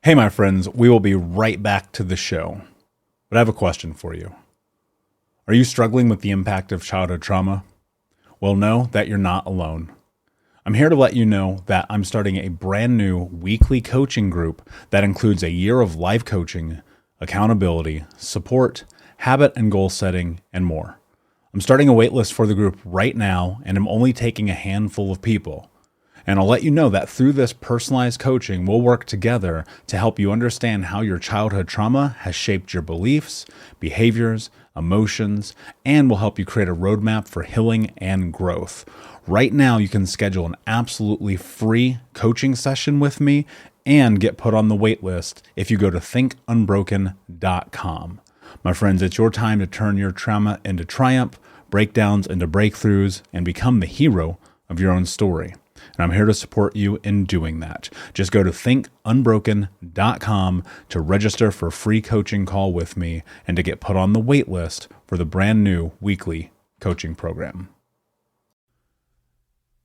Hey, my friends, we will be right back to the show. But I have a question for you. Are you struggling with the impact of childhood trauma? Well, know that you're not alone. I'm here to let you know that I'm starting a brand new weekly coaching group that includes a year of life coaching, accountability, support, habit and goal setting, and more. I'm starting a waitlist for the group right now, and I'm only taking a handful of people. And I'll let you know that through this personalized coaching, we'll work together to help you understand how your childhood trauma has shaped your beliefs, behaviors, emotions, and will help you create a roadmap for healing and growth. Right now, you can schedule an absolutely free coaching session with me and get put on the wait list if you go to thinkunbroken.com. My friends, it's your time to turn your trauma into triumph, breakdowns into breakthroughs, and become the hero of your own story. And I'm here to support you in doing that. Just go to thinkunbroken.com to register for a free coaching call with me and to get put on the wait list for the brand new weekly coaching program.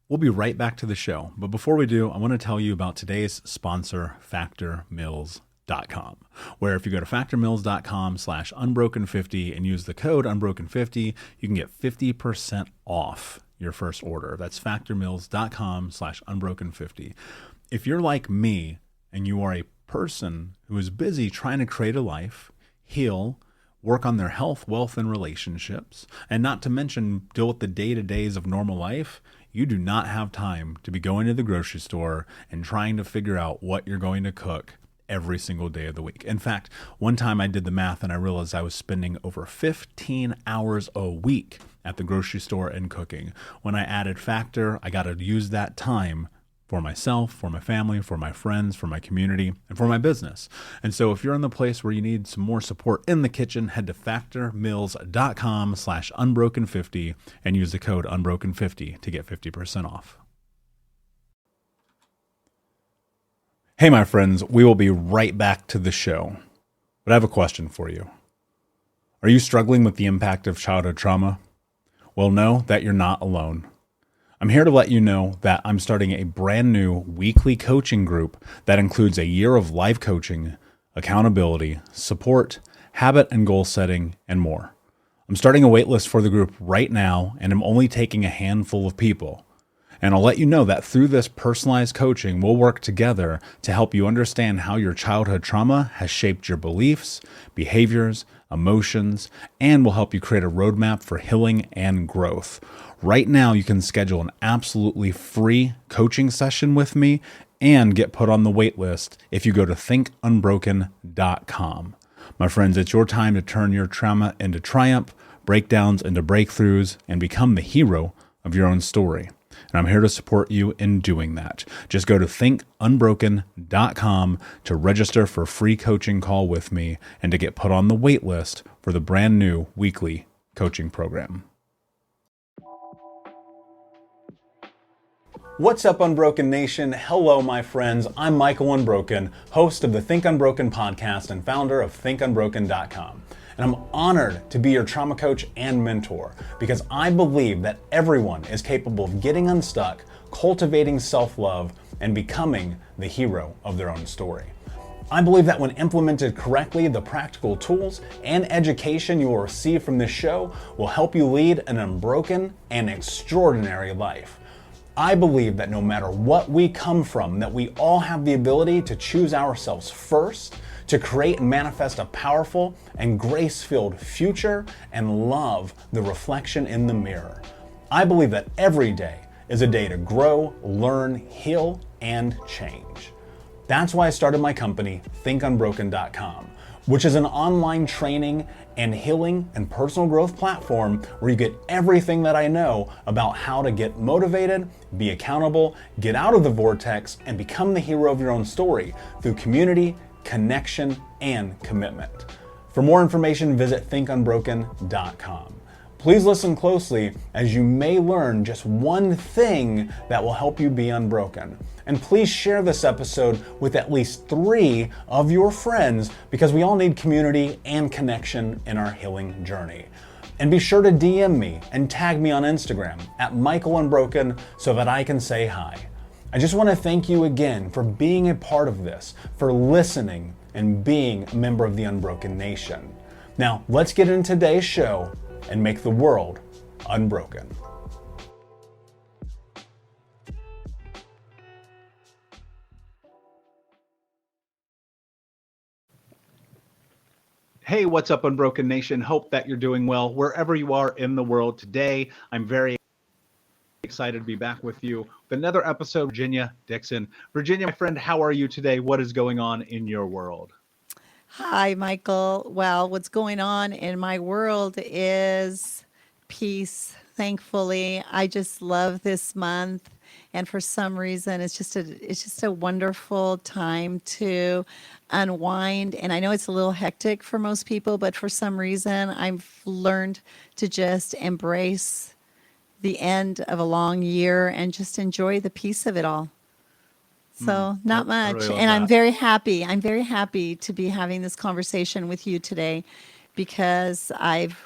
We'll be right back to the show. But before we do, I want to tell you about today's sponsor, factormeals.com, where if you go to factormeals.com/unbroken50 and use the code unbroken50, you can get 50% off your first order. That's factormeals.com/unbroken50. If you're like me and you are a person who is busy trying to create a life, heal, work on their health, wealth, and relationships, and not to mention deal with the day-to-days of normal life, you do not have time to be going to the grocery store and trying to figure out what you're going to cook every single day of the week. In fact, one time I did the math and I realized I was spending over 15 hours a week at the grocery store and cooking. When I added Factor, I got to use that time for myself, for my family, for my friends, for my community, and for my business. And so if you're in the place where you need some more support in the kitchen, head to factormeals.com/unbroken50 and use the code unbroken50 to get 50% off. Hey, my friends, we will be right back to the show. But I have a question for you. Are you struggling with the impact of childhood trauma? Well, know that you're not alone. I'm here to let you know that I'm starting a brand new weekly coaching group that includes a year of life coaching, accountability, support, habit and goal setting, and more. I'm starting a waitlist for the group right now, and I'm only taking a handful of people. And I'll let you know that through this personalized coaching, we'll work together to help you understand how your childhood trauma has shaped your beliefs, behaviors, emotions, and will help you create a roadmap for healing and growth. Right now, you can schedule an absolutely free coaching session with me and get put on the wait list if you go to thinkunbroken.com. My friends, it's your time to turn your trauma into triumph, breakdowns into breakthroughs, and become the hero of your own story. And I'm here to support you in doing that. Just go to thinkunbroken.com to register for a free coaching call with me and to get put on the wait list for the brand new weekly coaching program. What's up, Unbroken Nation? Hello, my friends. I'm Michael Unbroken, host of the Think Unbroken podcast and founder of thinkunbroken.com. And I'm honored to be your trauma coach and mentor because I believe that everyone is capable of getting unstuck, cultivating self-love, and becoming the hero of their own story. I believe that when implemented correctly, the practical tools and education you will receive from this show will help you lead an unbroken and extraordinary life. I believe that no matter what we come from, that we all have the ability to choose ourselves first, to create and manifest a powerful and grace-filled future and love the reflection in the mirror. I believe that every day is a day to grow, learn, heal, and change. That's why I started my company, thinkunbroken.com, which is an online training and healing and personal growth platform where you get everything that I know about how to get motivated, be accountable, get out of the vortex, and become the hero of your own story through community, connection, and commitment. For more information, visit thinkunbroken.com. Please listen closely as you may learn just one thing that will help you be unbroken. And please share this episode with at least 3 of your friends because we all need community and connection in our healing journey. And be sure to DM me and tag me on Instagram at Michael Unbroken so that I can say hi. I just want to thank you again for being a part of this, for listening and being a member of the Unbroken Nation. Now, let's get into today's show and make the world unbroken. Hey, what's up, Unbroken Nation? Hope that you're doing well wherever you are in the world today. I'm very excited to be back with you with another episode of Virginia Dixon. Virginia, my friend, how are you today? What is going on in your world? Hi, Michael. Well, what's going on in my world is peace. Thankfully, I just love this month, and for some reason, it's just a wonderful time to unwind. And I know it's a little hectic for most people, but for some reason, I've learned to just embrace the end of a long year and just enjoy the peace of it all. So not I really much. love And I'm that. very happy. I'm very happy to be having this conversation with you today because I've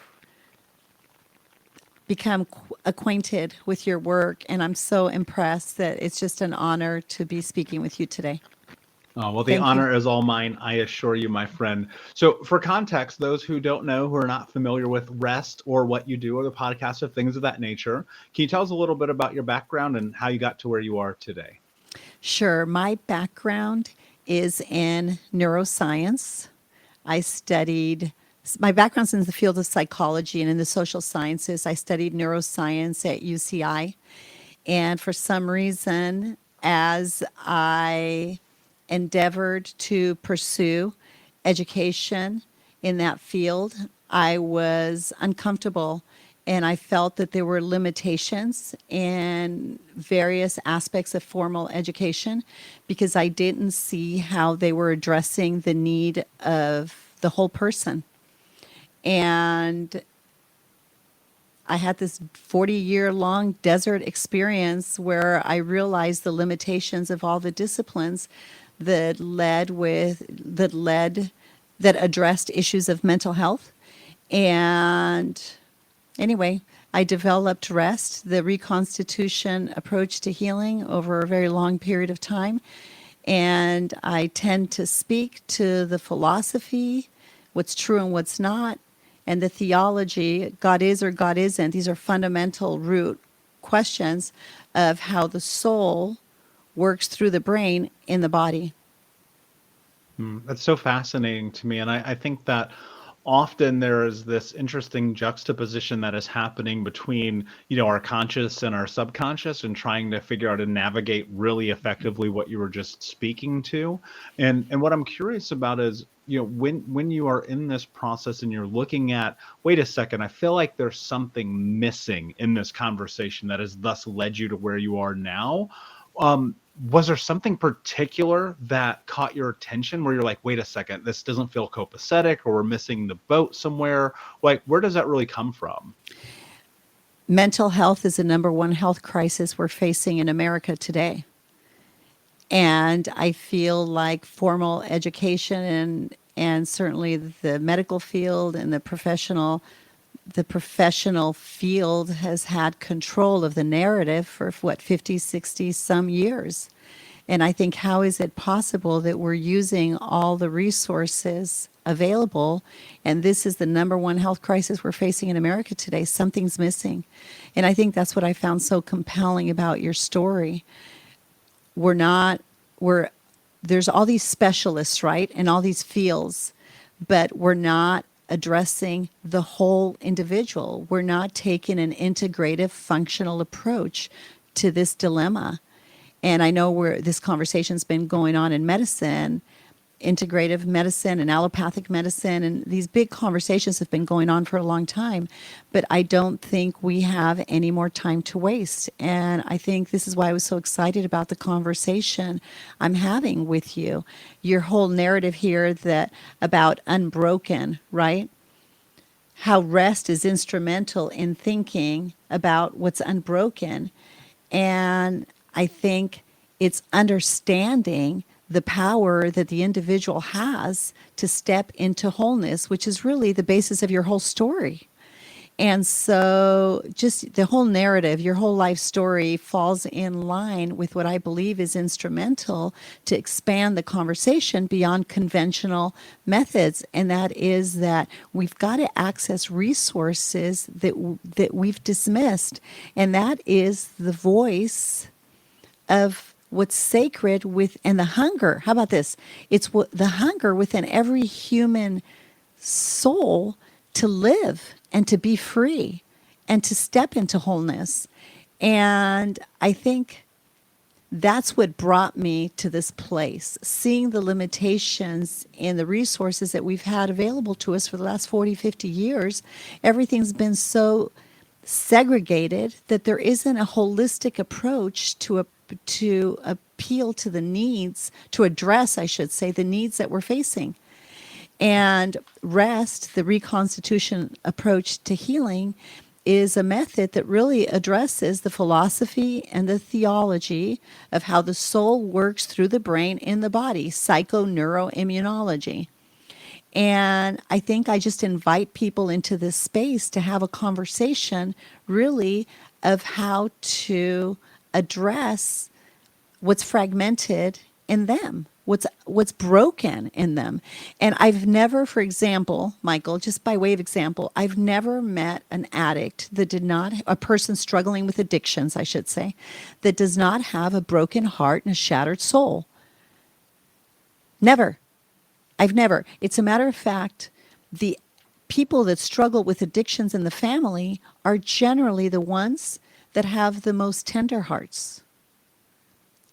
become acquainted with your work and I'm so impressed that it's just an honor to be speaking with you today. Oh, well, the Thank you. honor is all mine, I assure you, my friend. So, for context, those who don't know, who are not familiar with REST or what you do or the podcast or things of that nature, can you tell us a little bit about your background and how you got to where you are today? Sure. My background is in neuroscience. I studied, my background's in the field of psychology and in the social sciences. I studied neuroscience at UCI. And for some reason, as I endeavored to pursue education in that field, I was uncomfortable and I felt that there were limitations in various aspects of formal education because I didn't see how they were addressing the need of the whole person. And I had this 40-year-long desert experience where I realized the limitations of all the disciplines that that addressed issues of mental health. And anyway, I developed R.E.S.T, the reconstitution approach to healing, over a very long period of time. And I tend to speak to the philosophy, what's true and what's not, and the theology, God is or God isn't. These are fundamental root questions of how the soul works through the brain in the body. That's so fascinating to me. And I think that often there is this interesting juxtaposition that is happening between, our conscious and our subconscious and trying to figure out and navigate really effectively what you were just speaking to. And what I'm curious about is, when you are in this process and you're looking at, wait a second, I feel like there's something missing in this conversation that has thus led you to where you are now. Was there something particular that caught your attention where you're like, wait a second, this doesn't feel copacetic, or we're missing the boat somewhere? Like, where does that really come from? Mental health is the number one health crisis we're facing in America today. And I feel like formal education and certainly the medical field and the professional field has had control of the narrative for 50, 60 some years. And I think, how is it possible that we're using all the resources available and this is the number one health crisis we're facing in America today? Something's missing. And I think that's what I found so compelling about your story. We're not, we're, there's all these specialists, right? And all these fields, but we're not addressing the whole individual. We're not taking an integrative, functional approach to this dilemma. And I know this conversation's been going on in medicine, integrative medicine and allopathic medicine, and these big conversations have been going on for a long time, but I don't think we have any more time to waste. And I think this is why I was so excited about the conversation I'm having with you. Your whole narrative here that about unbroken, right? How rest is instrumental in thinking about what's unbroken. And I think it's understanding the power that the individual has to step into wholeness, which is really the basis of your whole story. And so just the whole narrative, your whole life story falls in line with what I believe is instrumental to expand the conversation beyond conventional methods. And that is that we've got to access resources that we've dismissed. And that is the voice of what's sacred with, and the hunger. How about this? It's what the hunger within every human soul to live and to be free and to step into wholeness. And I think that's what brought me to this place, seeing the limitations in the resources that we've had available to us for the last 40, 50 years. Everything's been so segregated that there isn't a holistic approach to appeal to the needs, to address, I should say, the needs that we're facing. And R.E.S.T, the reconstitution approach to healing, is a method that really addresses the philosophy and the theology of how the soul works through the brain in the body, psychoneuroimmunology. And I think I just invite people into this space to have a conversation really of how to address what's fragmented in them, what's broken in them. And I've never, for example, Michael, just by way of example, I've never met an addict that did not, a person struggling with addictions, I should say, that does not have a broken heart and a shattered soul. Never. I've never. It's a matter of fact, the people that struggle with addictions in the family are generally the ones that have the most tender hearts.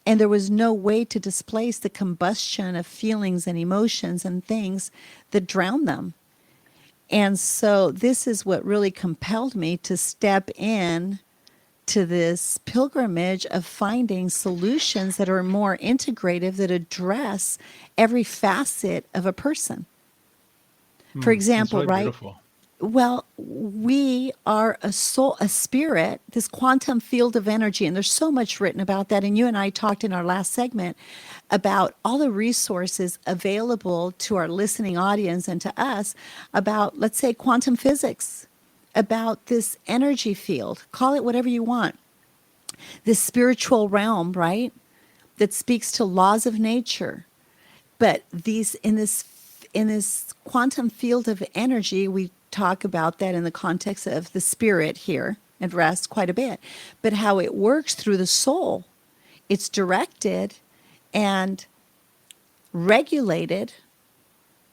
And there was no way to displace the combustion of feelings and emotions and things that drown them. And so this is what really compelled me to step in to this pilgrimage of finding solutions that are more integrative, that address every facet of a person. For example, really right? Beautiful. Well, we are a soul, a spirit, this quantum field of energy, and there's so much written about that. And you and I talked in our last segment about all the resources available to our listening audience and to us about, let's say, quantum physics, about this energy field, call it whatever you want, this spiritual realm, right, that speaks to laws of nature. But these in this quantum field of energy, we talk about that in the context of the spirit here at R.E.S.T quite a bit, but how it works through the soul. It's directed and regulated,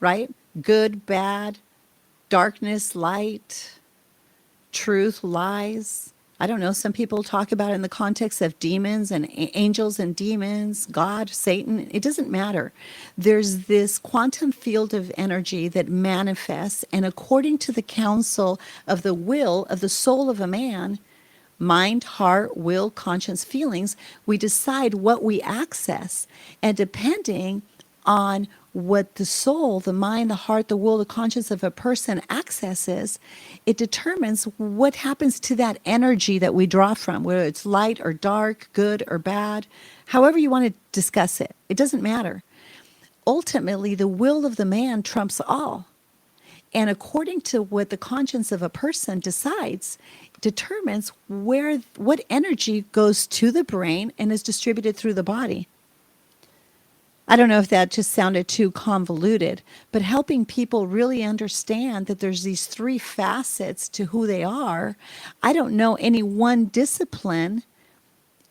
right? Good, bad, darkness, light, truth, lies. I don't know. Some people talk about it in the context of demons and angels and demons, God, Satan. It doesn't matter. There's this quantum field of energy that manifests, and according to the counsel of the will of the soul of a man, mind, heart, will, conscience, feelings, we decide what we access. And depending on what the soul, the mind, the heart, the will, the conscience of a person accesses, it determines what happens to that energy that we draw from, whether it's light or dark, good or bad, however you want to discuss it. It doesn't matter. Ultimately, the will of the man trumps all. And according to what the conscience of a person decides, determines what energy goes to the brain and is distributed through the body. I don't know if that just sounded too convoluted, but helping people really understand that there's these three facets to who they are. I don't know any one discipline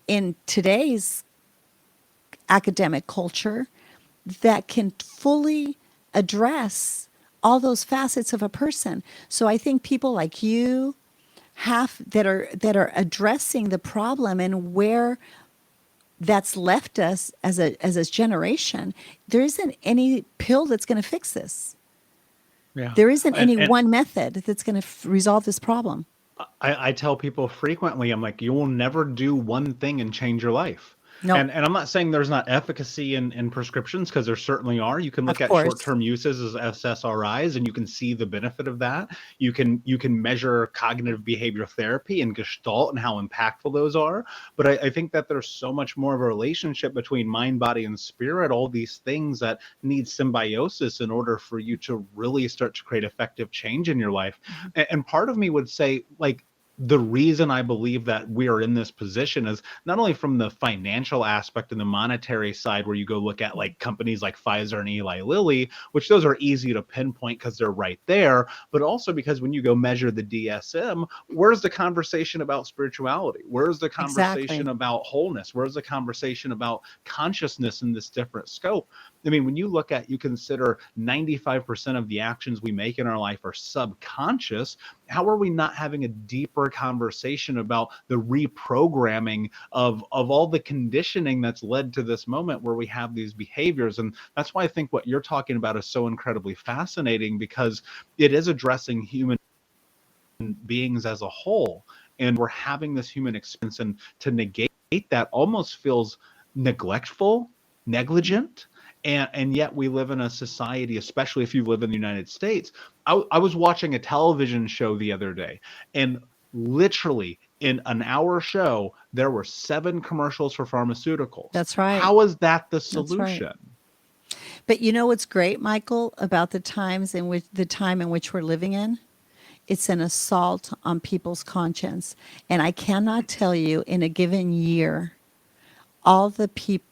in today's academic culture that can fully address all those facets of a person. So I think people like you that are addressing the problem and where that's left us as a generation. There isn't any pill that's going to fix this. Yeah. There isn't any And one method that's going to resolve this problem. I tell people frequently, I'm like, you will never do one thing and change your life. No, And I'm not saying there's not efficacy in prescriptions, because there certainly are. You can of look at course. short-term uses as SSRIs, and you can see the benefit of that. You can measure cognitive behavioral therapy and Gestalt and how impactful those are. But I think that there's so much more of a relationship between mind, body, and spirit, all these things that need symbiosis in order for you to really start to create effective change in your life. And part of me would say, like, the reason I believe that we are in this position is not only from the financial aspect and the monetary side, where you go look at like companies like Pfizer and Eli Lilly, which those are easy to pinpoint because they're right there, but also because when you go measure the DSM, where's the conversation about spirituality? Where's the conversation Exactly. about wholeness? Where's the conversation about consciousness in this different scope? I mean, when you look at, you consider 95% of the actions we make in our life are subconscious. How are we not having a deeper conversation about the reprogramming of all the conditioning that's led to this moment where we have these behaviors? And that's why I think what you're talking about is so incredibly fascinating, because it is addressing human beings as a whole, and we're having this human experience, and to negate that almost feels neglectful, negligent. And yet we live in a society, especially if you live in the United States. I was watching a television show the other day, and literally in an hour show, there were 7 commercials for pharmaceuticals. That's right. How is that the That's right. solution? But you know what's great, Michael, about the time in which we're living in? It's an assault on people's conscience. And I cannot tell you in a given year all the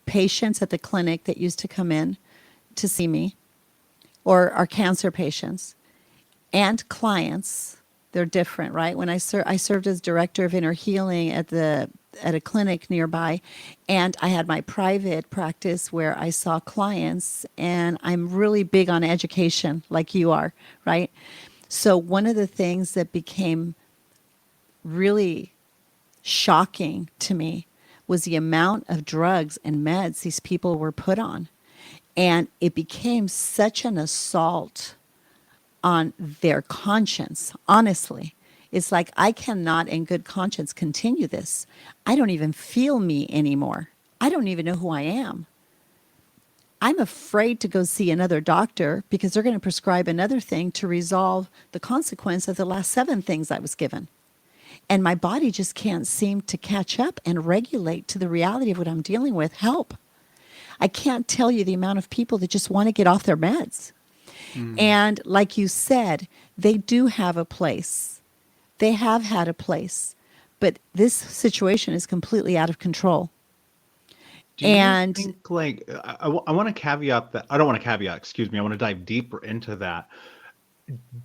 patients at the clinic that used to come in to see me, or our cancer patients and clients. They're different, right? When I served as director of inner healing at a clinic nearby, and I had my private practice where I saw clients, and I'm really big on education like you are, right? So one of the things that became really shocking to me was the amount of drugs and meds these people were put on. And it became such an assault on their conscience, honestly. It's like, I cannot in good conscience continue this. I don't even feel me anymore. I don't even know who I am. I'm afraid to go see another doctor because they're going to prescribe another thing to resolve the consequence of the last 7 things I was given. And my body just can't seem to catch up and regulate to the reality of what I'm dealing with. Help. I can't tell you the amount of people that just want to get off their meds. And like you said, they do have a place. They have had a place. But this situation is completely out of control. Do you And think, like, I want to caveat that, I don't want to caveat, excuse me, I want to dive deeper into that.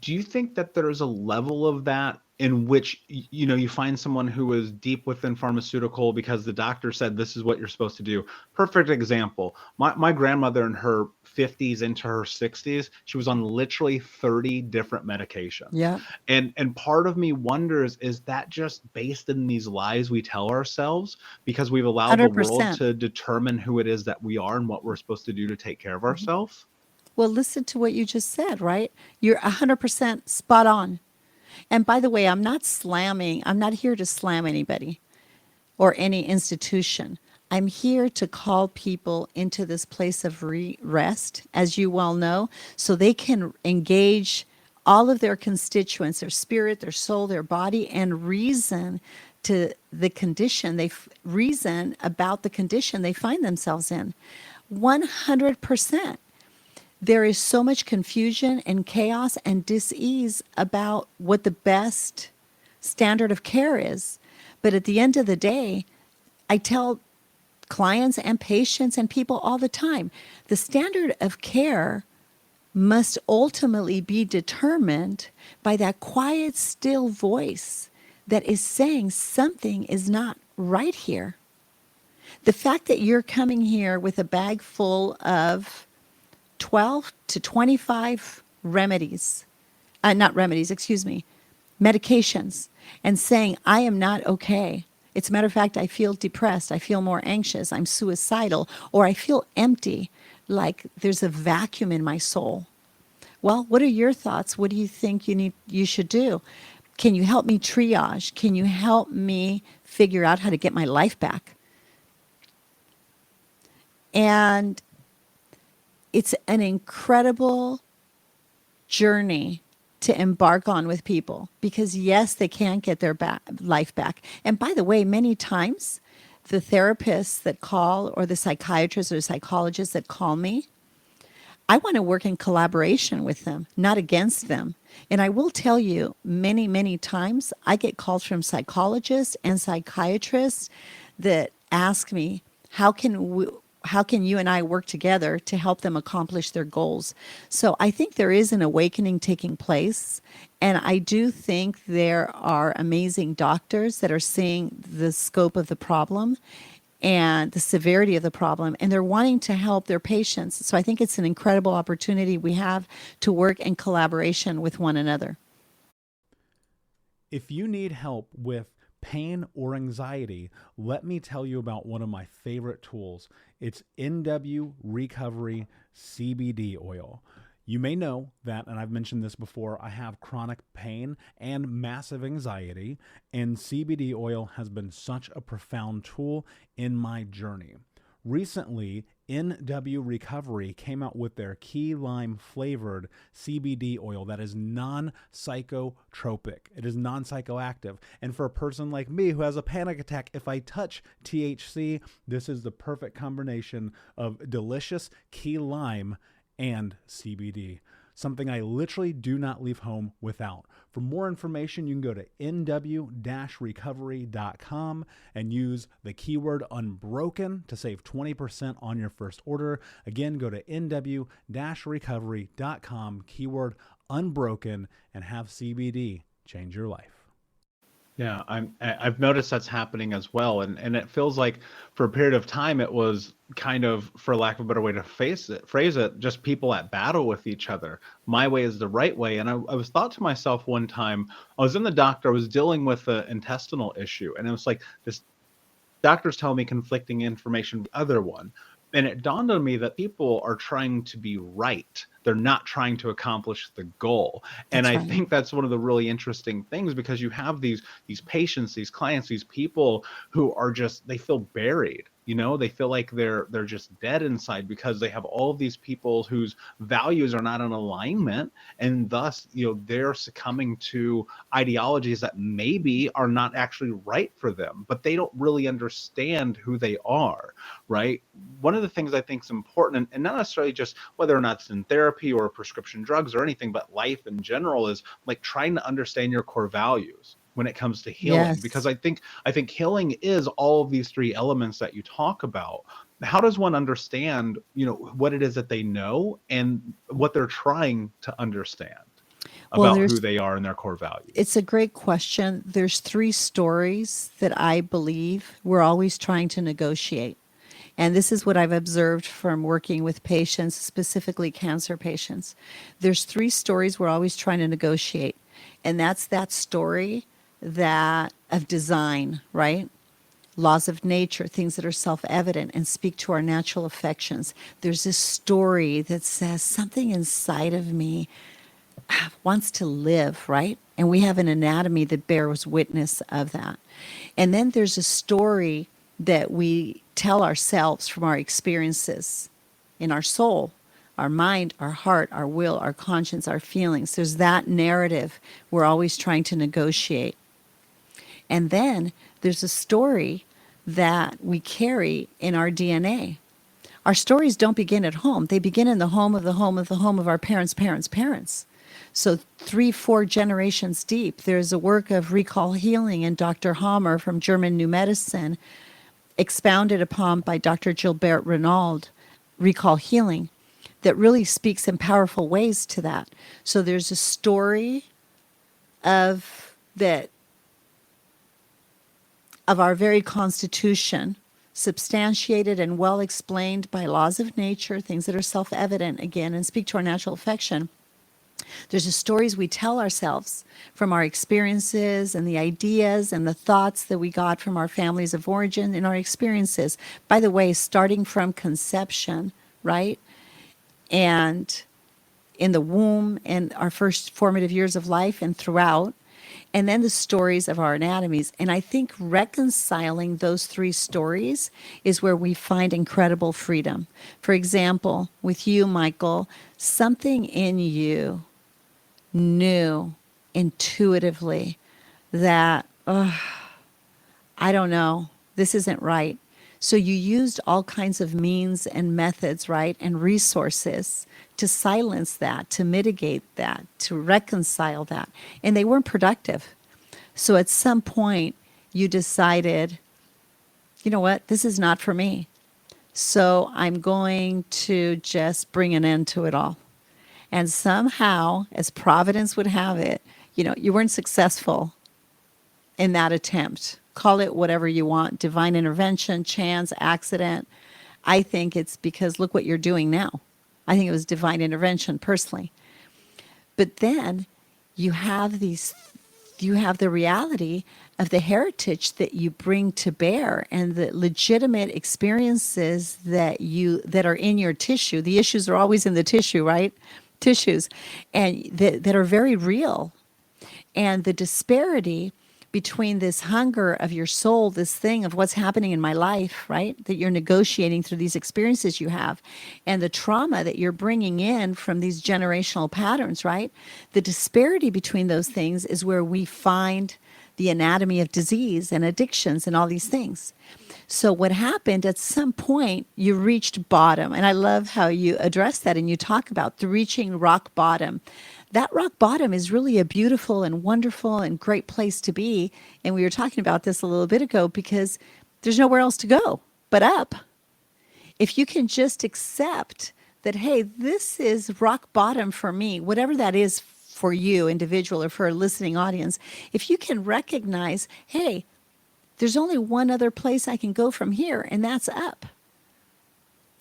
Do you think that there's a level of that in which, you know, you find someone who is deep within pharmaceutical because the doctor said this is what you're supposed to do? Perfect example. My grandmother in her 50s into her 60s, she was on literally 30 different medications. yeah, And part of me wonders, is that just based in these lies we tell ourselves because we've allowed the world 100%. to determine who it is that we are and what we're supposed to do to take care of ourselves? Well, listen to what you just said, right? You're 100% spot on. And by the way, I'm not here to slam anybody or any institution. I'm here to call people into this place of rest, as you well know, so they can engage all of their constituents, their spirit, their soul, their body, and reason to the condition reason about the condition they find themselves in. 100%. There is so much confusion and chaos and dis-ease about what the best standard of care is. But at the end of the day, I tell clients and patients and people all the time, the standard of care must ultimately be determined by that quiet, still voice that is saying something is not right here. The fact that you're coming here with a bag full of 12 to 25 remedies, not remedies, excuse me, medications, and saying, I am not okay. It's a matter of fact, I feel depressed, I feel more anxious, I'm suicidal, or I feel empty, like there's a vacuum in my soul. Well, what are your thoughts? What do you think you should do? Can you help me triage? Can you help me figure out how to get my life back? And it's an incredible journey to embark on with people because, yes, they can get their life back. And by the way, many times the therapists that call or the psychiatrists or psychologists that call me, I want to work in collaboration with them, not against them. And I will tell you, many, many times I get calls from psychologists and psychiatrists that ask me, how can you and I work together to help them accomplish their goals? So I think there is an awakening taking place. And I do think there are amazing doctors that are seeing the scope of the problem and the severity of the problem, and they're wanting to help their patients. So I think it's an incredible opportunity we have to work in collaboration with one another. If you need help with pain or anxiety, let me tell you about one of my favorite tools. It's NW Recovery CBD oil. You may know that, and I've mentioned this before, I have chronic pain and massive anxiety, and CBD oil has been such a profound tool in my journey. Recently, NW Recovery came out with their key lime flavored CBD oil that is non-psychotropic. It is non-psychoactive. And for a person like me who has a panic attack, if I touch THC, this is the perfect combination of delicious key lime and CBD, something I literally do not leave home without. For more information, you can go to nw-recovery.com and use the keyword unbroken to save 20% on your first order. Again, go to nw-recovery.com, keyword unbroken, and have CBD change your life. Yeah, I've noticed that's happening as well. And it feels like for a period of time, it was kind of, for lack of a better way to phrase it, just people at battle with each other. My way is the right way. And I was thought to myself one time, I was in the doctor, I was dealing with an intestinal issue. And it was like, this doctor's telling me conflicting information, the other one. And it dawned on me that people are trying to be right. They're not trying to accomplish the goal. And I think that's one of the really interesting things, because you have these patients, these clients, these people who are just, they feel buried. You know, they feel like they're just dead inside because they have all of these people whose values are not in alignment, and thus, you know, they're succumbing to ideologies that maybe are not actually right for them, but they don't really understand who they are, right? One of the things I think is important, and not necessarily just whether or not it's in therapy or prescription drugs or anything, but life in general, is like trying to understand your core values when it comes to healing. Yes. Because I think healing is all of these three elements that you talk about. How does one understand, you know, what it is that they know and what they're trying to understand about who they are and their core values? It's a great question. There's three stories that I believe we're always trying to negotiate. And this is what I've observed from working with patients, specifically cancer patients. There's three stories we're always trying to negotiate. And that's that story that of design, right? Laws of nature, things that are self-evident and speak to our natural affections. There's this story that says something inside of me wants to live, right? And we have an anatomy that bears witness of that. And then there's a story that we tell ourselves from our experiences in our soul, our mind, our heart, our will, our conscience, our feelings. There's that narrative we're always trying to negotiate. And then there's a story that we carry in our DNA. Our stories don't begin at home. They begin in the home of the home of the home of our parents' parents' parents. So 3-4 generations deep. There's a work of recall healing and Dr. Hammer from German New Medicine, expounded upon by Dr. Gilbert Renaud, recall healing, that really speaks in powerful ways to that. So there's a story of our very constitution, substantiated and well explained by laws of nature, things that are self-evident again and speak to our natural affection. There's the stories we tell ourselves from our experiences and the ideas and the thoughts that we got from our families of origin and our experiences. By the way, starting from conception, right? And in the womb and our first formative years of life and throughout. and then the stories of our anatomies. And I think reconciling those three stories is where we find incredible freedom. For example, with you, Michael, something in you knew intuitively that, I don't know, this isn't right. So you used all kinds of means and methods, right, and resources to silence that, to mitigate that, to reconcile that. And they weren't productive. So at some point, you decided, you know what, this is not for me. So I'm going to just bring an end to it all. And somehow, as Providence would have it, you weren't successful in that attempt. Call it whatever you want, divine intervention, chance, accident. I think it's because look what you're doing now. I think it was divine intervention personally. But then you have the reality of the heritage that you bring to bear and the legitimate experiences that are in your tissue. The issues are always in the tissue, right? Tissues, and that are very real. And the disparity between this hunger of your soul, this thing of what's happening in my life, right? That you're negotiating through these experiences you have, and the trauma that you're bringing in from these generational patterns, right? The disparity between those things is where we find the anatomy of disease and addictions and all these things. So what happened at some point, you reached bottom. And I love how you address that and you talk about the reaching rock bottom. That rock bottom is really a beautiful and wonderful and great place to be. And we were talking about this a little bit ago because there's nowhere else to go but up. If you can just accept that, hey, this is rock bottom for me, whatever that is for you, individual, or for a listening audience, if you can recognize, hey, there's only one other place I can go from here, and that's up,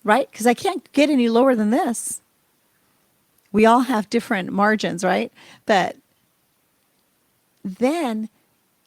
right? Because I can't get any lower than this. We all have different margins, right? But then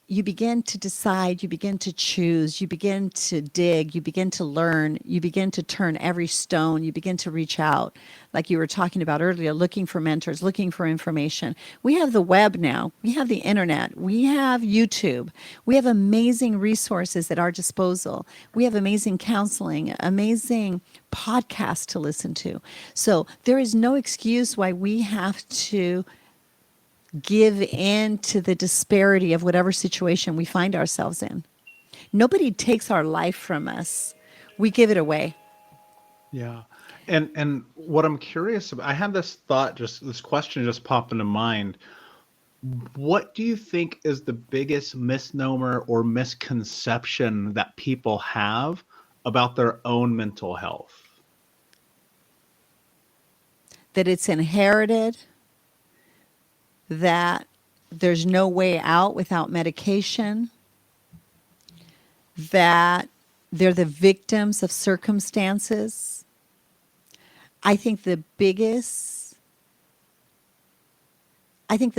you begin to decide, you begin to choose, you begin to dig, you begin to learn, you begin to turn every stone, you begin to reach out. Like you were talking about earlier, looking for mentors, looking for information. We have the web now, we have the internet, we have YouTube, we have amazing resources at our disposal. We have amazing counseling, amazing podcasts to listen to. So there is no excuse why we have to give in to the disparity of whatever situation we find ourselves in. Nobody takes our life from us. We give it away. Yeah. And what I'm curious about, I had this question just pop into mind. What do you think is the biggest misnomer or misconception that people have about their own mental health? That it's inherited, that there's no way out without medication, that they're the victims of circumstances. I think the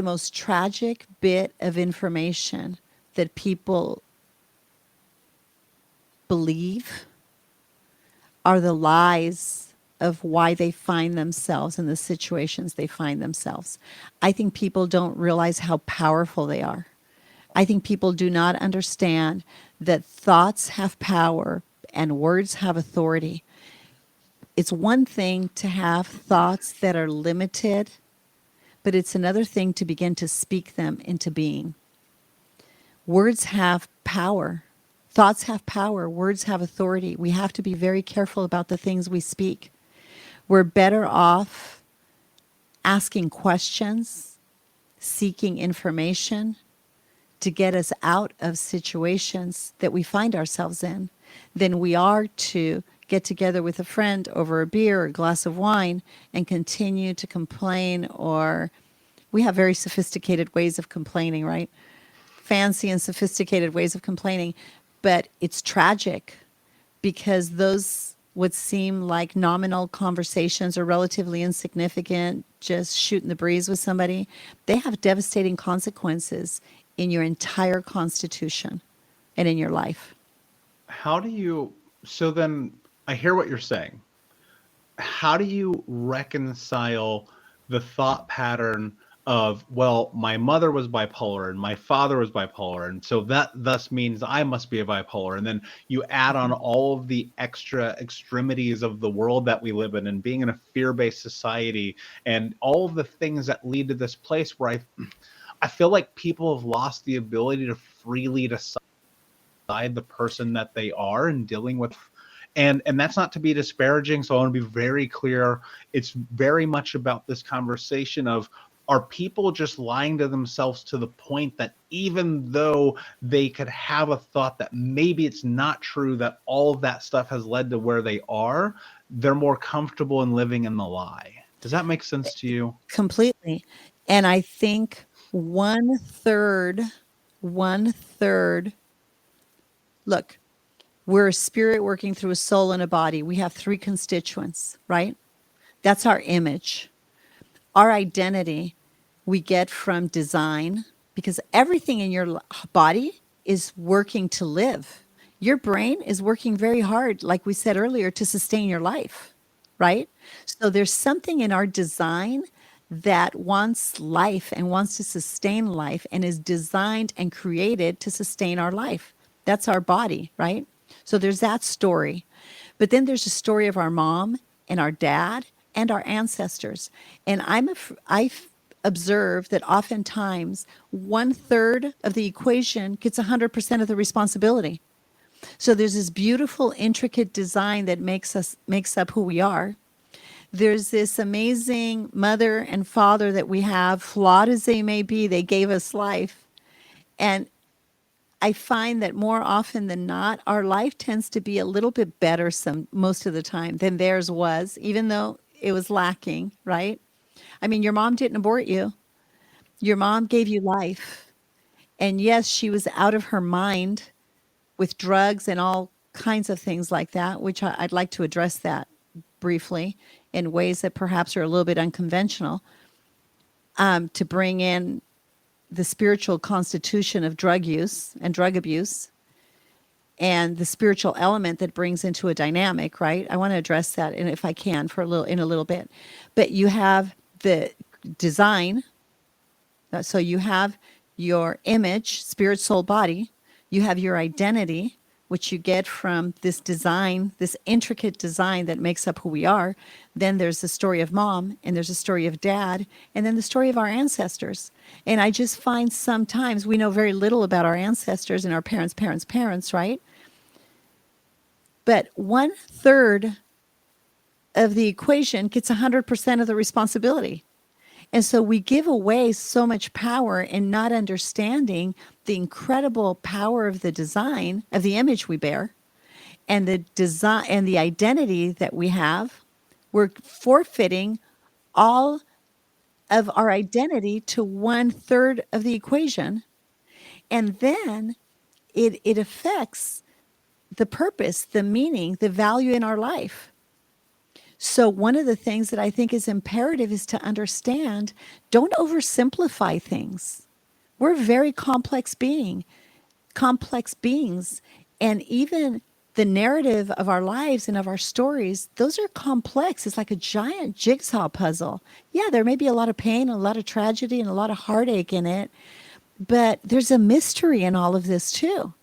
most tragic bit of information that people believe are the lies of why they find themselves in the situations they find themselves. I think people don't realize how powerful they are. I think people do not understand that thoughts have power and words have authority. It's one thing to have thoughts that are limited, but it's another thing to begin to speak them into being. Words have power. Thoughts have power. Words have authority. We have to be very careful about the things we speak. We're better off asking questions, seeking information to get us out of situations that we find ourselves in than we are to get together with a friend over a beer or a glass of wine and continue to complain. Or we have very sophisticated ways of complaining, right? Fancy and sophisticated ways of complaining. But it's tragic because those would seem like nominal conversations or relatively insignificant, just shooting the breeze with somebody, they have devastating consequences in your entire constitution and in your life. So then I hear what you're saying. How do you reconcile the thought pattern of, well, my mother was bipolar and my father was bipolar, and so that thus means I must be a bipolar. And then you add on all of the extra extremities of the world that we live in and being in a fear-based society and all of the things that lead to this place where I feel like people have lost the ability to freely decide the person that they are and dealing with. And that's not to be disparaging, so I want to be very clear. It's very much about this conversation of, are people just lying to themselves to the point that even though they could have a thought that maybe it's not true, that all of that stuff has led to where they are, they're more comfortable in living in the lie? Does that make sense to you? Completely. And I think one third, look, we're a spirit working through a soul and a body. We have three constituents, right? That's our image. Our identity we get from design, because everything in your body is working to live. Your brain is working very hard, like we said earlier, to sustain your life, right? So there's something in our design that wants life and wants to sustain life and is designed and created to sustain our life. That's our body, right? So there's that story. But then there's a story of our mom and our dad and our ancestors. And I've observed that oftentimes one third of the equation gets 100% of the responsibility. So there's this beautiful, intricate design that makes up who we are. There's this amazing mother and father that we have, flawed as they may be, they gave us life. And I find that more often than not, our life tends to be a little bit better most of the time than theirs was, even though it was lacking, right? I mean, your mom didn't abort you. Your mom gave you life. And yes, she was out of her mind with drugs and all kinds of things like that, which I'd like to address that briefly in ways that perhaps are a little bit unconventional, to bring in the spiritual constitution of drug use and drug abuse and the spiritual element that brings into a dynamic, right? I want to address that, and if I can, in a little bit. But you have the design. So you have your image, spirit, soul, body. You have your identity, which you get from this design, this intricate design that makes up who we are. Then there's the story of mom, and there's a story of dad, and then the story of our ancestors. And I just find sometimes we know very little about our ancestors and our parents, right? But one third of the equation gets 100% of the responsibility. And so we give away so much power in not understanding the incredible power of the design of the image we bear and the design and the identity that we have. We're forfeiting all of our identity to one third of the equation. And then it affects the purpose, the meaning, the value in our life. So one of the things that I think is imperative is to understand, don't oversimplify things. We're a very complex beings. And even the narrative of our lives and of our stories, those are complex. It's like a giant jigsaw puzzle. Yeah, there may be a lot of pain, a lot of tragedy, and a lot of heartache in it, but there's a mystery in all of this too.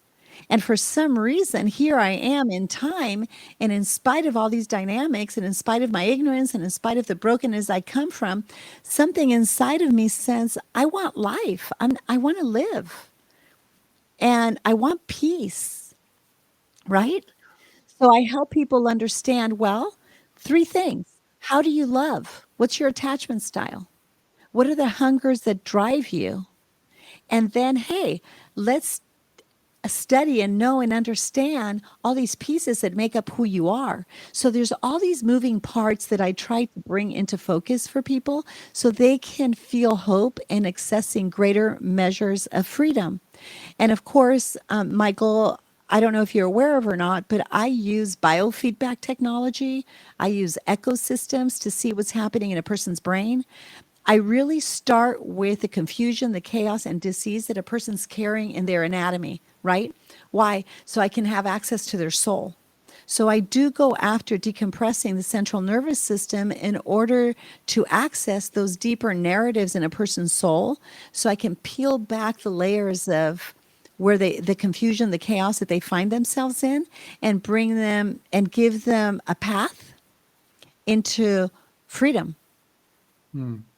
And for some reason, here I am in time, and in spite of all these dynamics, and in spite of my ignorance, and in spite of the brokenness I come from, something inside of me says, I want life. I want to live. And I want peace, right? So I help people understand, well, three things. How do you love? What's your attachment style? What are the hungers that drive you? And then, hey, let's study and know and understand all these pieces that make up who you are. So there's all these moving parts that I try to bring into focus for people so they can feel hope and accessing greater measures of freedom. And of course, Michael, I don't know if you're aware of or not, but I use biofeedback technology. I use ecosystems to see what's happening in a person's brain. I really start with the confusion, the chaos, and disease that a person's carrying in their anatomy, right? Why? So I can have access to their soul. So I do go after decompressing the central nervous system in order to access those deeper narratives in a person's soul, so I can peel back the layers of where the confusion, the chaos that they find themselves in, and bring them and give them a path into freedom.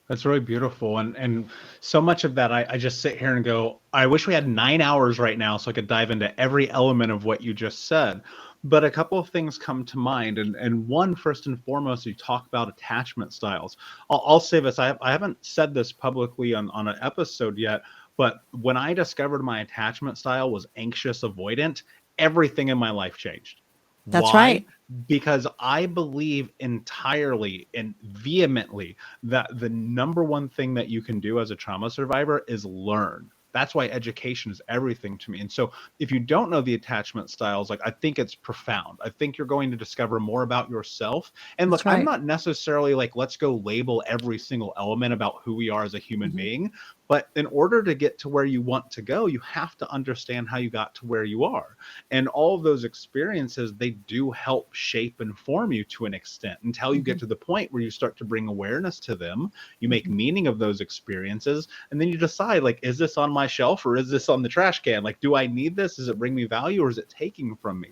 That's really beautiful. And so much of that, I just sit here and go, I wish we had 9 hours right now so I could dive into every element of what you just said. But a couple of things come to mind. And one, first and foremost, you talk about attachment styles. I'll say this. I haven't said this publicly on an episode yet, but when I discovered my attachment style was anxious avoidant, everything in my life changed. That's Why? right. Because I believe entirely and vehemently that the number one thing that you can do as a trauma survivor is learn. That's why education is everything to me. And so if you don't know the attachment styles, like, I think it's profound. I think you're going to discover more about yourself. And look, That's right. I'm not necessarily like, let's go label every single element about who we are as a human being. But in order to get to where you want to go, you have to understand how you got to where you are. And all of those experiences, they do help shape and form you to an extent until you get to the point where you start to bring awareness to them. You make meaning of those experiences. And then you decide, like, is this on my shelf or is this on the trash can? Like, do I need this? Does it bring me value or is it taking from me?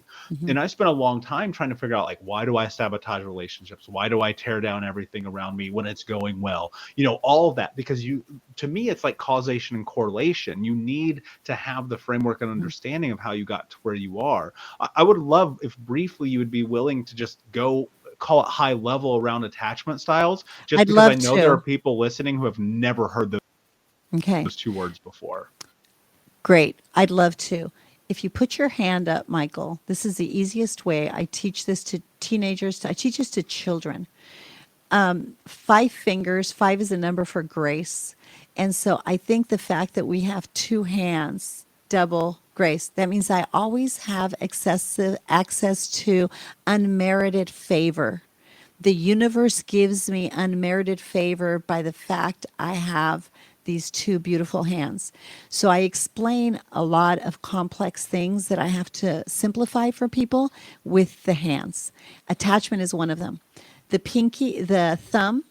And I spent a long time trying to figure out, like, why do I sabotage relationships? Why do I tear down everything around me when it's going well? You know, all of that, because to me, it's like causation and correlation. You need to have the framework and understanding of how you got to where you are. I would love if briefly you would be willing to just go call it high level around attachment styles, just I'd because love I know there are to. people listening who have never heard Okay, those two words before. great. I'd love to. If you put your hand up, Michael, this is the easiest way. I teach this to teenagers. I teach this to children. 5 fingers, 5 is a number for grace. And so I think the fact that we have 2 hands, double grace, that means I always have excessive access to unmerited favor. The universe gives me unmerited favor by the fact I have these 2 beautiful hands. So I explain a lot of complex things that I have to simplify for people with the hands. Attachment is one of them. The thumb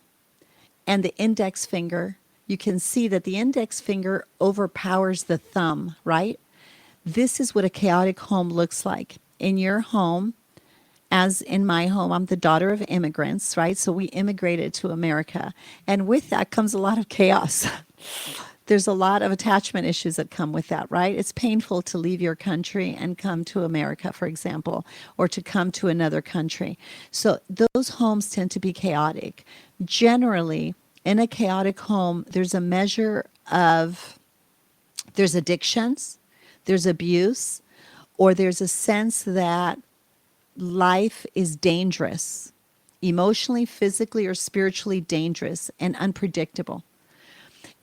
and the index finger, you can see that the index finger overpowers the thumb, right? This is what a chaotic home looks like. In your home, as in my home, I'm the daughter of immigrants, right? So we immigrated to America. And with that comes a lot of chaos. There's a lot of attachment issues that come with that, right? It's painful to leave your country and come to America, for example, or to come to another country. So those homes tend to be chaotic. Generally, in a chaotic home, there's a measure of, there's addictions, there's abuse, or there's a sense that life is dangerous, emotionally, physically, or spiritually dangerous and unpredictable.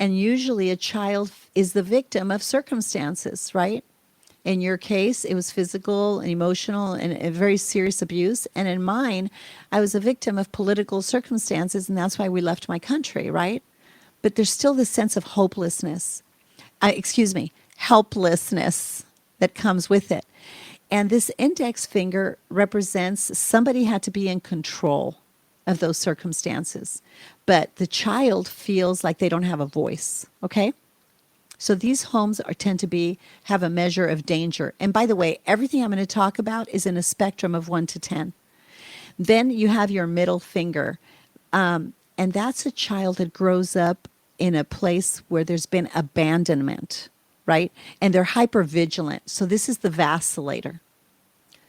And usually a child is the victim of circumstances, right? In your case, it was physical and emotional and a very serious abuse. And in mine, I was a victim of political circumstances, and that's why we left my country, right? But there's still this sense of hopelessness, helplessness that comes with it. And this index finger represents somebody had to be in control of those circumstances. But the child feels like they don't have a voice, okay? So these homes tend to have a measure of danger. And by the way, everything I'm going to talk about is in a spectrum of 1 to 10. Then you have your middle finger. And that's a child that grows up in a place where there's been abandonment, right? And they're hypervigilant. So this is the vacillator.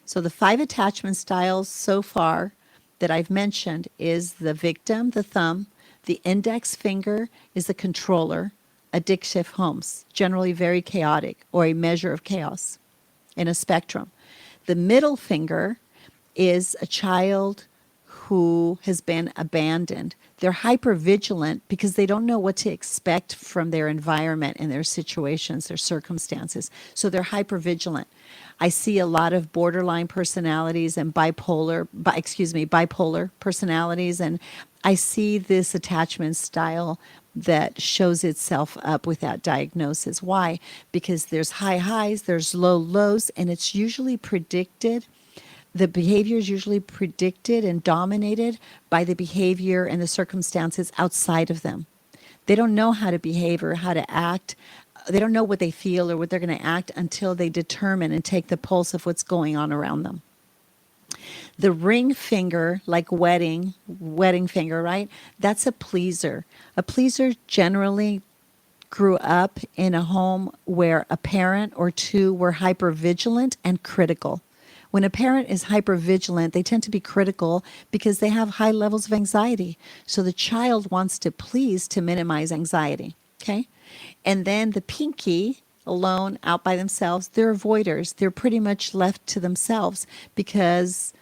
So the 5 attachment styles so far that I've mentioned is the victim, the thumb, the index finger is the controller, addictive homes, generally very chaotic or a measure of chaos in a spectrum. The middle finger is a child who has been abandoned. They're hypervigilant because they don't know what to expect from their environment and their situations, their circumstances. So they're hypervigilant. I see a lot of borderline personalities and bipolar personalities, and I see this attachment style that shows itself up with that diagnosis. Why? Because there's high highs, there's low lows, and it's usually predicted The behavior is usually predicted and dominated by the behavior and the circumstances outside of them. They don't know how to behave or how to act. They don't know what they feel or what they're going to act until they determine and take the pulse of what's going on around them. The ring finger, like wedding finger, right? That's a pleaser. A pleaser generally grew up in a home where a parent or two were hypervigilant and critical. When a parent is hypervigilant, they tend to be critical because they have high levels of anxiety. So the child wants to please to minimize anxiety. Okay? And then the pinky, alone, out by themselves, they're avoiders. They're pretty much left to themselves because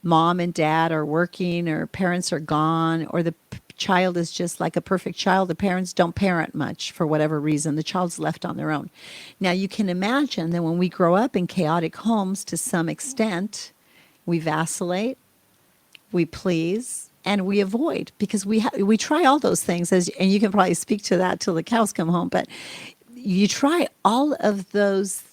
mom and dad are working or parents are gone or the child is just like a perfect child. The parents don't parent much for whatever reason. The child's left on their own. Now you can imagine that when we grow up in chaotic homes to some extent, we vacillate, we please, and we avoid because we try all those things and you can probably speak to that till the cows come home, but you try all of those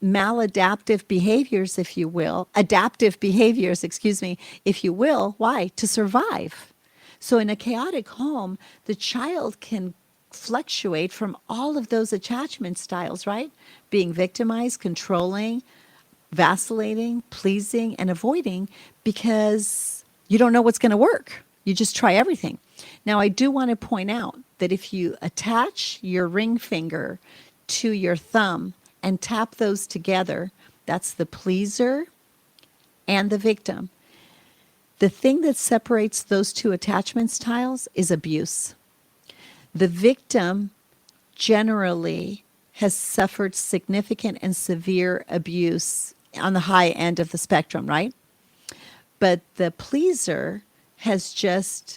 maladaptive behaviors, if you will, adaptive behaviors, if you will. Why? To survive. So in a chaotic home, the child can fluctuate from all of those attachment styles, right? Being victimized, controlling, vacillating, pleasing, and avoiding because you don't know what's going to work. You just try everything. Now, I do want to point out that if you attach your ring finger to your thumb and tap those together, that's the pleaser and the victim. The thing that separates those two attachment styles is abuse. The victim generally has suffered significant and severe abuse on the high end of the spectrum, right? But the pleaser has just...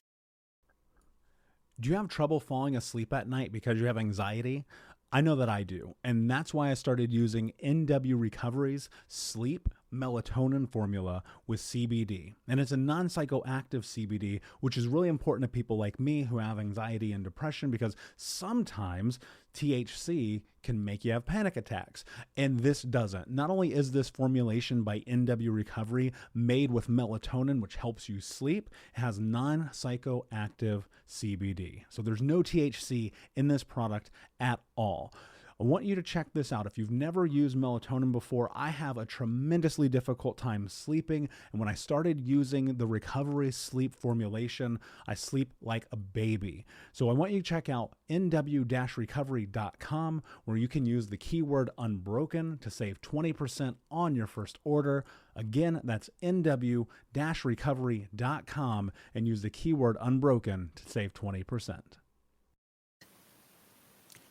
Do you have trouble falling asleep at night because you have anxiety? I know that I do, and that's why I started using NW Recovery's sleep melatonin formula with CBD. And it's a non-psychoactive CBD, which is really important to people like me who have anxiety and depression because sometimes THC can make you have panic attacks, and this doesn't. Not only is this formulation by NW Recovery made with melatonin, which helps you sleep, it has non-psychoactive CBD. So there's no THC in this product at all. I want you to check this out. If you've never used melatonin before, I have a tremendously difficult time sleeping. And when I started using the recovery sleep formulation, I sleep like a baby. So I want you to check out nw-recovery.com where you can use the keyword unbroken to save 20% on your first order. Again, that's nw-recovery.com and use the keyword unbroken to save 20%.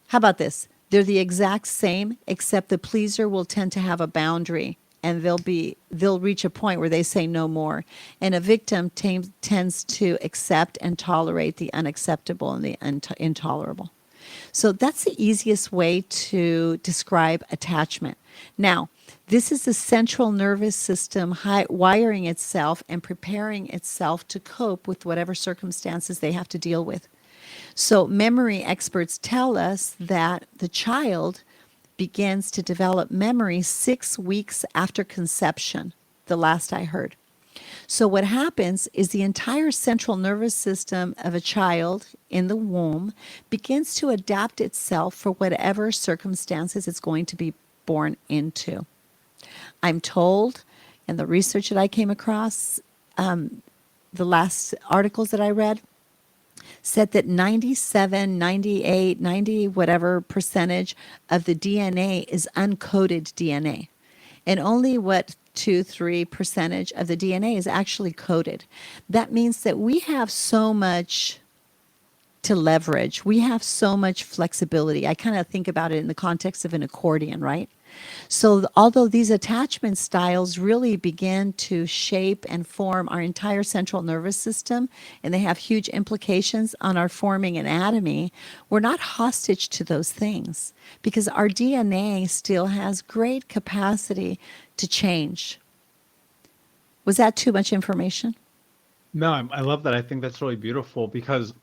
How about this? They're the exact same, except the pleaser will tend to have a boundary and they'll reach a point where they say no more. And a victim tends to accept and tolerate the unacceptable and the intolerable. So that's the easiest way to describe attachment. Now, this is the central nervous system wiring itself and preparing itself to cope with whatever circumstances they have to deal with. So memory experts tell us that the child begins to develop memory 6 weeks after conception, the last I heard. So what happens is the entire central nervous system of a child in the womb begins to adapt itself for whatever circumstances it's going to be born into. I'm told, and the research that I came across, the last articles that I read, said that 97, 98, 90 whatever percentage of the DNA is uncoded DNA. And only 2-3% of the DNA is actually coded. That means that we have so much to leverage. We have so much flexibility. I kind of think about it in the context of an accordion, right? So although these attachment styles really begin to shape and form our entire central nervous system, and they have huge implications on our forming anatomy, we're not hostage to those things because our DNA still has great capacity to change. Was that too much information? No, I love that. I think that's really beautiful because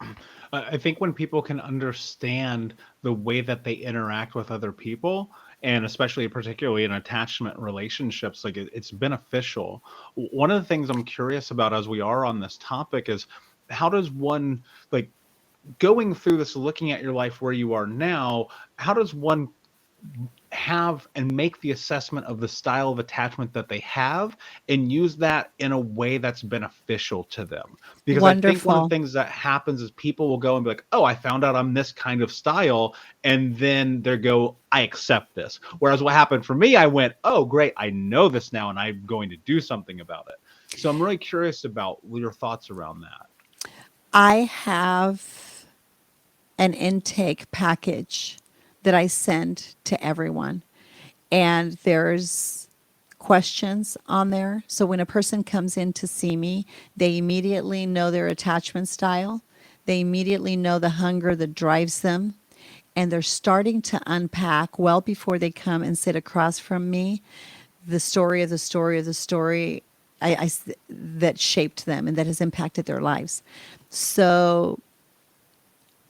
I think when people can understand the way that they interact with other people, and especially particularly in attachment relationships, like it's beneficial. One of the things I'm curious about as we are on this topic is how does one, like, going through this, looking at your life where you are now, how does one have and make the assessment of the style of attachment that they have and use that in a way that's beneficial to them? Because I think one of the Wonderful. things that happens is people will go and be like, oh, I found out I'm this kind of style. And then they go, I accept this. Whereas what happened for me, I went, oh, great, I know this now and I'm going to do something about it. So I'm really curious about your thoughts around that. I have an intake package that I send to everyone. And there's questions on there. So when a person comes in to see me, they immediately know their attachment style. They immediately know the hunger that drives them. And they're starting to unpack well before they come and sit across from me the story of the story of the story that shaped them and that has impacted their lives. So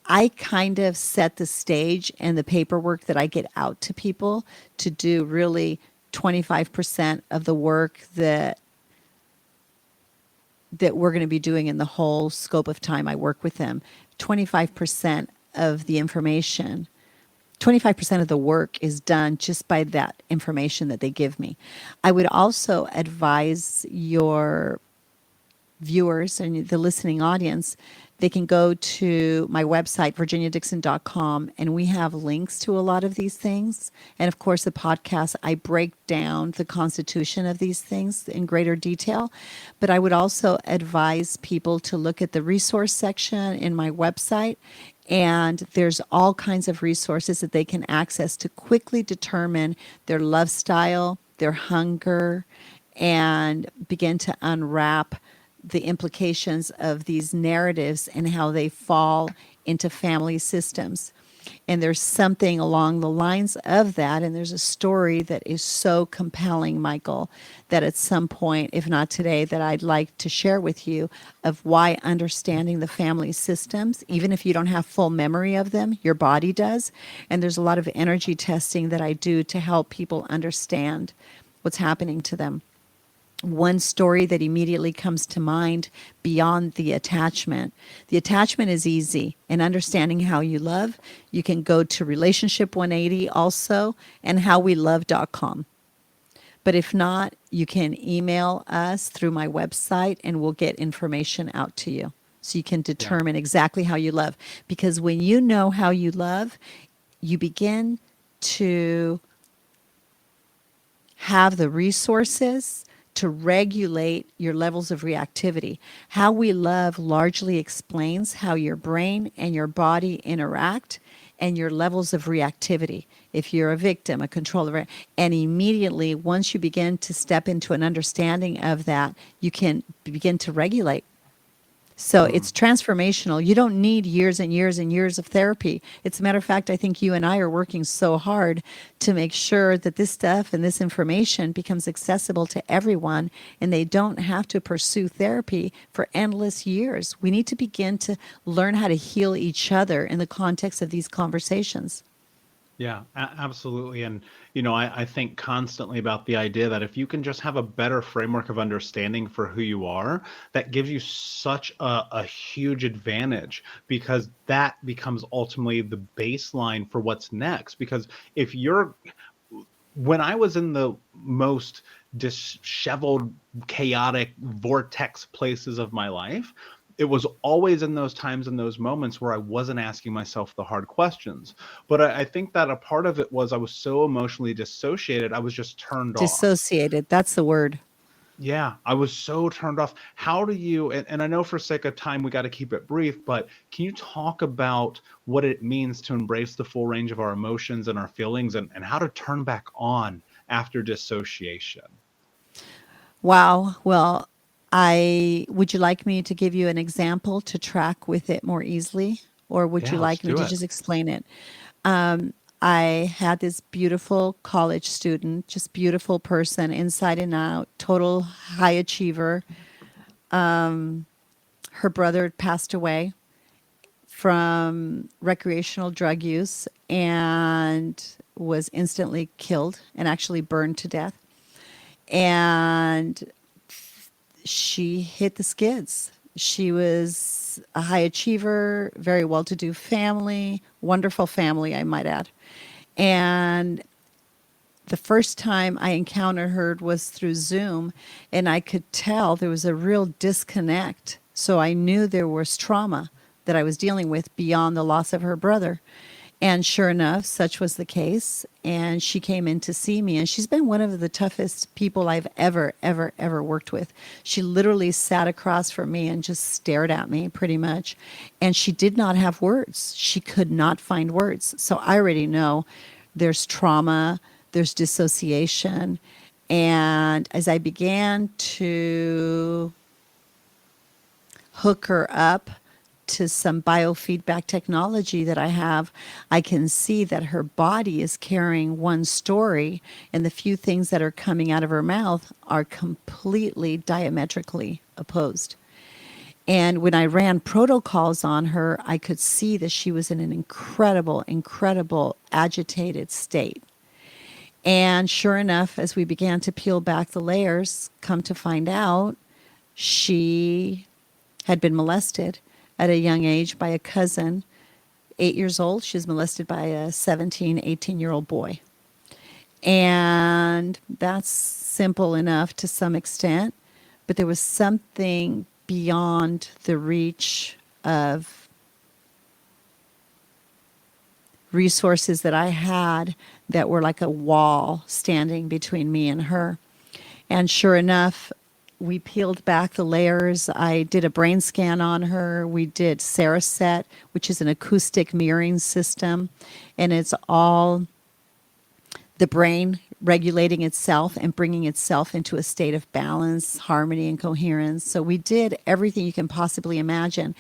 I kind of set the stage and the paperwork that I get out to people to do really 25% of the work that we're going to be doing in the whole scope of time I work with them. 25% of the information, 25% of the work is done just by that information that they give me. I would also advise your viewers and the listening audience, they can go to my website, virginiadixon.com, and we have links to a lot of these things. And of course, the podcast, I break down the constitution of these things in greater detail. But I would also advise people to look at the resource section in my website. And there's all kinds of resources that they can access to quickly determine their love style, their hunger, and begin to unwrap the implications of these narratives and how they fall into family systems. And there's something along the lines of that. And there's a story that is so compelling, Michael, that at some point, if not today, that I'd like to share with you of why understanding the family systems, even if you don't have full memory of them, your body does. And there's a lot of energy testing that I do to help people understand what's happening to them. One story that immediately comes to mind beyond the attachment. The attachment is easy, and understanding how you love, you can go to Relationship 180 also and howwelove.com. But if not, you can email us through my website and we'll get information out to you so you can determine exactly how you love. Because when you know how you love, you begin to have the resources to regulate your levels of reactivity. How we love largely explains how your brain and your body interact and your levels of reactivity. If you're a victim, a controller, and immediately once you begin to step into an understanding of that, you can begin to regulate. So it's transformational. You don't need years and years and years of therapy. It's a matter of fact, I think you and I are working so hard to make sure that this stuff and this information becomes accessible to everyone and they don't have to pursue therapy for endless years. We need to begin to learn how to heal each other in the context of these conversations. Yeah, absolutely. And, I think constantly about the idea that if you can just have a better framework of understanding for who you are, that gives you such a huge advantage because that becomes ultimately the baseline for what's next. Because when I was in the most disheveled, chaotic vortex places of my life, it was always in those times and those moments where I wasn't asking myself the hard questions. But I think that a part of it was I was so emotionally dissociated, I was just turned off. Dissociated, that's the word. Yeah, I was so turned off. How do you, and I know for sake of time, we got to keep it brief, but can you talk about what it means to embrace the full range of our emotions and our feelings and how to turn back on after dissociation? Wow. Well, I would you like me to give you an example to track with it more easily, or would you Yeah, let's like me do to it. just explain it? I had this beautiful college student, just beautiful person, inside and out, total high achiever. Her brother had passed away from recreational drug use and was instantly killed and actually burned to death. And she hit the skids. She was a high achiever, very well-to-do family, wonderful family, I might add. And the first time I encountered her was through Zoom, and I could tell there was a real disconnect. So I knew there was trauma that I was dealing with beyond the loss of her brother. And sure enough, such was the case. And she came in to see me. And she's been one of the toughest people I've ever worked with. She literally sat across from me and just stared at me pretty much. And she did not have words. She could not find words. So I already know there's trauma, there's dissociation. And as I began to hook her up to some biofeedback technology that I have, I can see that her body is carrying one story, and the few things that are coming out of her mouth are completely diametrically opposed. And when I ran protocols on her, I could see that she was in an incredible agitated state. And sure enough, as we began to peel back the layers, come to find out, she had been molested at a young age by a cousin, 8 years old. She was molested by a 17, 18-year-old boy. And that's simple enough to some extent, but there was something beyond the reach of resources that I had that were like a wall standing between me and her. And sure enough, we peeled back the layers. I did a brain scan on her. We did R.E.S.T, which is an acoustic mirroring system. And it's all the brain regulating itself and bringing itself into a state of balance, harmony, and coherence. So we did everything you can possibly imagine.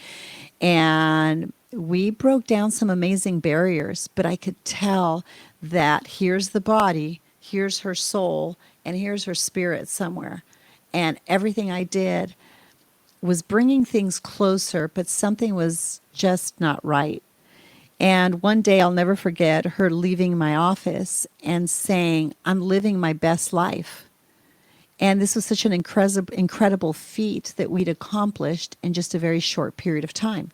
And we broke down some amazing barriers, but I could tell that here's the body, here's her soul, and here's her spirit somewhere. And everything I did was bringing things closer, but something was just not right. And one day I'll never forget her leaving my office and saying, "I'm living my best life." And this was such an incredible feat that we'd accomplished in just a very short period of time.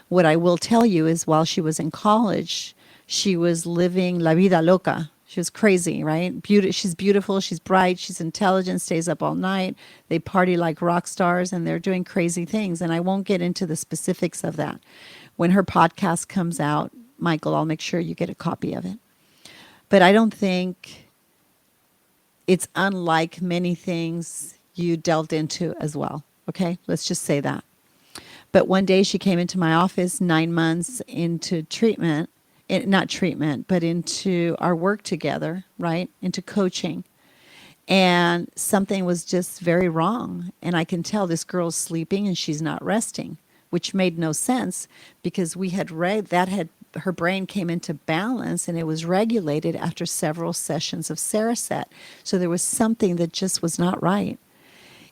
What I will tell you is while she was in college, she was living la vida loca. She was crazy, right? She's beautiful, she's bright, she's intelligent, stays up all night. They party like rock stars, and they're doing crazy things. And I won't get into the specifics of that. When her podcast comes out, Michael, I'll make sure you get a copy of it. But I don't think it's unlike many things you delved into as well. Okay, let's just say that. But one day she came into my office 9 months into treatment. Not treatment, but into our work together, right? Into coaching. And something was just very wrong. And I can tell this girl's sleeping and she's not resting, which made no sense because we had read that her brain came into balance and it was regulated after several sessions of R.E.S.T. So there was something that just was not right.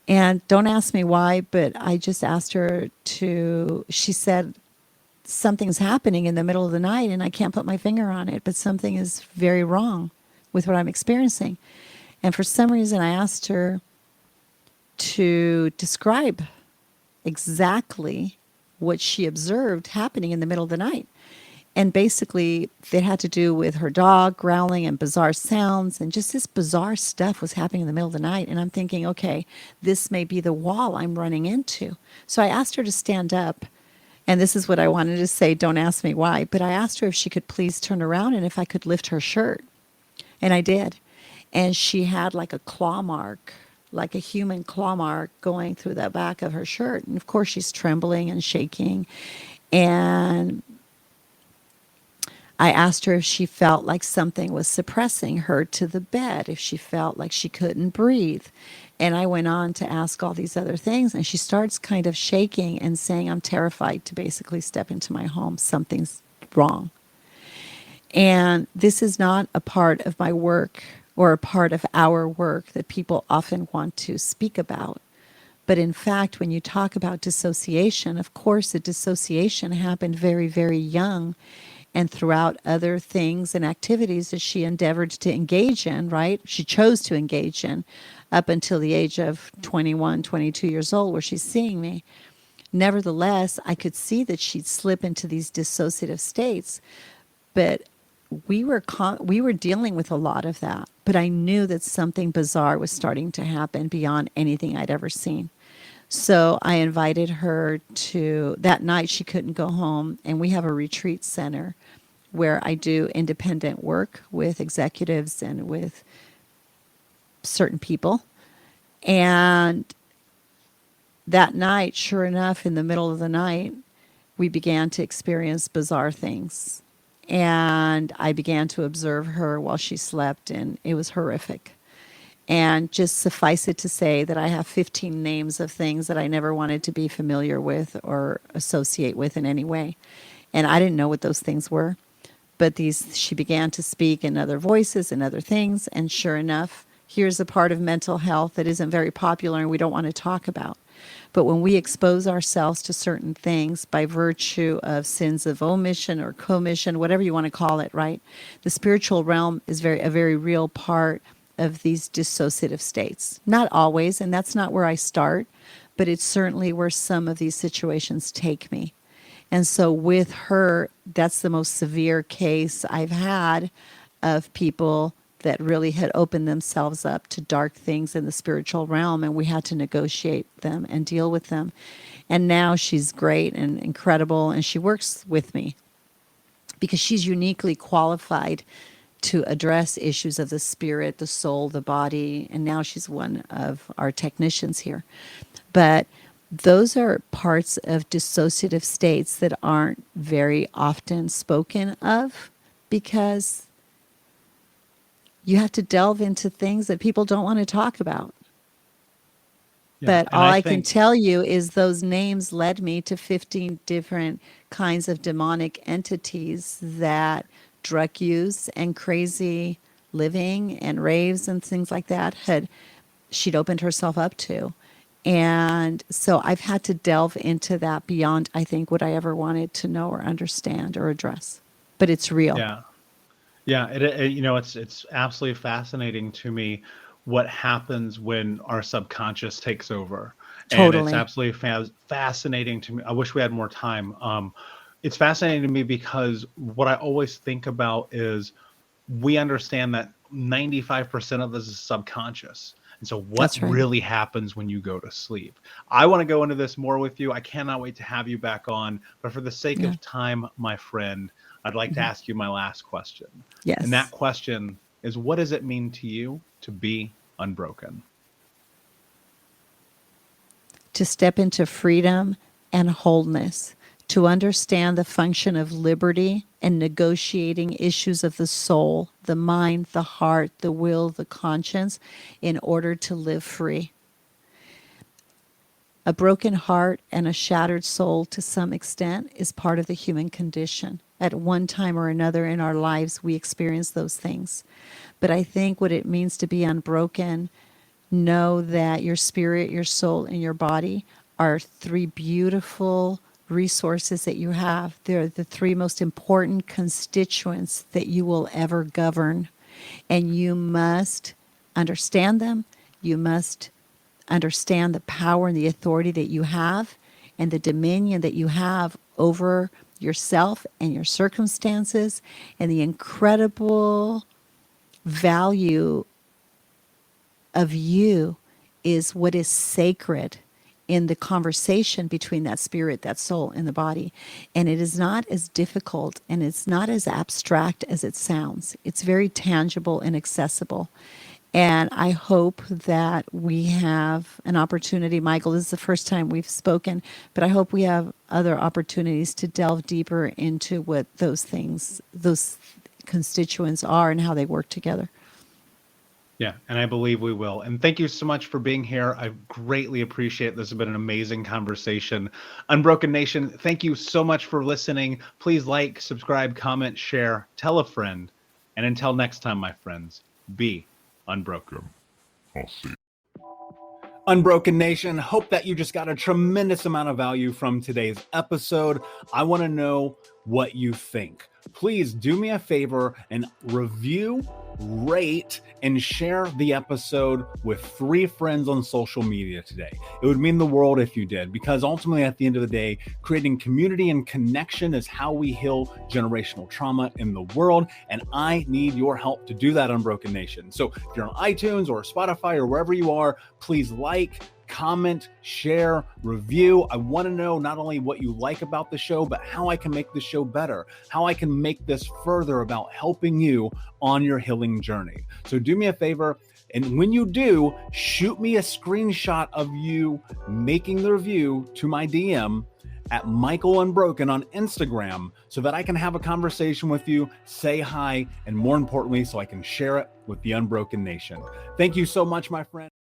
And don't ask me why, but I just asked her she said, something's happening in the middle of the night and I can't put my finger on it, but something is very wrong with what I'm experiencing. And for some reason, I asked her to describe exactly what she observed happening in the middle of the night. And basically, it had to do with her dog growling and bizarre sounds, and just this bizarre stuff was happening in the middle of the night. And I'm thinking, okay, this may be the wall I'm running into. So I asked her to stand up. And this is what I wanted to say. Don't ask me why. But I asked her if she could please turn around and if I could lift her shirt. And I did. And she had like a claw mark, like a human claw mark going through the back of her shirt. And of course, she's trembling and shaking. And I asked her if she felt like something was suppressing her to the bed, if she felt like she couldn't breathe. And I went on to ask all these other things, and she starts kind of shaking and saying, "I'm terrified to basically step into my home. Something's wrong." And this is not a part of my work or a part of our work that people often want to speak about. But in fact, when you talk about dissociation, of course, the dissociation happened very, very young, and throughout other things and activities that she endeavored to engage in, right? She chose to engage in up until the age of 21, 22 years old, where she's seeing me. Nevertheless, I could see that she'd slip into these dissociative states, but we were dealing with a lot of that. But I knew that something bizarre was starting to happen beyond anything I'd ever seen. So I invited her to, that night she couldn't go home, and we have a retreat center where I do independent work with executives and with certain people. And that night, sure enough, in the middle of the night, we began to experience bizarre things. And I began to observe her while she slept, and it was horrific. And just suffice it to say that I have 15 names of things that I never wanted to be familiar with or associate with in any way. And I didn't know what those things were. But she began to speak in other voices and other things. And sure enough, here's a part of mental health that isn't very popular and we don't want to talk about. But when we expose ourselves to certain things by virtue of sins of omission or commission, whatever you want to call it, right? The spiritual realm is a very real part of these dissociative states. Not always, and that's not where I start, but it's certainly where some of these situations take me. And so with her, that's the most severe case I've had of people that really had opened themselves up to dark things in the spiritual realm, and we had to negotiate them and deal with them. And now she's great and incredible, and she works with me because she's uniquely qualified to address issues of the spirit, the soul, the body, and now she's one of our technicians here. But those are parts of dissociative states that aren't very often spoken of because you have to delve into things that people don't want to talk about. Yeah, But and all I I can think tell you is those names led me to 15 different kinds of demonic entities that drug use and crazy living and raves and things like that she'd opened herself up to. And so I've had to delve into that beyond, I think, what I ever wanted to know or understand or address. But it's real. yeah. Yeah, it's absolutely fascinating to me what happens when our subconscious takes over, and it's Totally. absolutely fascinating to me. I wish we had more time. It's fascinating to me because what I always think about is we understand that 95% of this is subconscious. And so what That's right. really happens when you go to sleep? I want to go into this more with you. I cannot wait to have you back on. But for the sake Yeah. of time, my friend, I'd like to ask you my last question. And that Yes. question is, what does it mean to you to be unbroken? To step into freedom and wholeness, to understand the function of liberty and negotiating issues of the soul, the mind, the heart, the will, the conscience, in order to live free. A broken heart and a shattered soul, to some extent, is part of the human condition. At one time or another in our lives, we experience those things. But I think what it means to be unbroken, know that your spirit, your soul, and your body are three beautiful resources that you have. They're the three most important constituents that you will ever govern. And you must understand them. You must understand the power and the authority that you have and the dominion that you have over yourself and your circumstances and the incredible value of you is what is sacred in the conversation between that spirit, that soul, and the body. And it is not as difficult and it's not as abstract as it sounds. It's very tangible and accessible. And I hope that we have an opportunity, Michael, this is the first time we've spoken, but I hope we have other opportunities to delve deeper into what those things, those constituents are and how they work together. Yeah, and I believe we will. And thank you so much for being here. I greatly appreciate it. This has been an amazing conversation. Unbroken Nation, thank you so much for listening. Please like, subscribe, comment, share, tell a friend. And until next time, my friends, be unbroken. I'll see. Unbroken Nation, hope that you just got a tremendous amount of value from today's episode. I want to know what you think. Please do me a favor and review, rate, and share the episode with 3 friends on social media today. It would mean the world if you did, because ultimately at the end of the day, creating community and connection is how we heal generational trauma in the world. And I need your help to do that, Unbroken Nation. So if you're on iTunes or Spotify or wherever you are, please like, comment, share, review. I want to know not only what you like about the show, but how I can make the show better, how I can make this further about helping you on your healing journey. So do me a favor, and when you do, shoot me a screenshot of you making the review to my DM at Michael Unbroken on Instagram so that I can have a conversation with you, say hi, and more importantly, so I can share it with the Unbroken Nation. Thank you so much, my friend.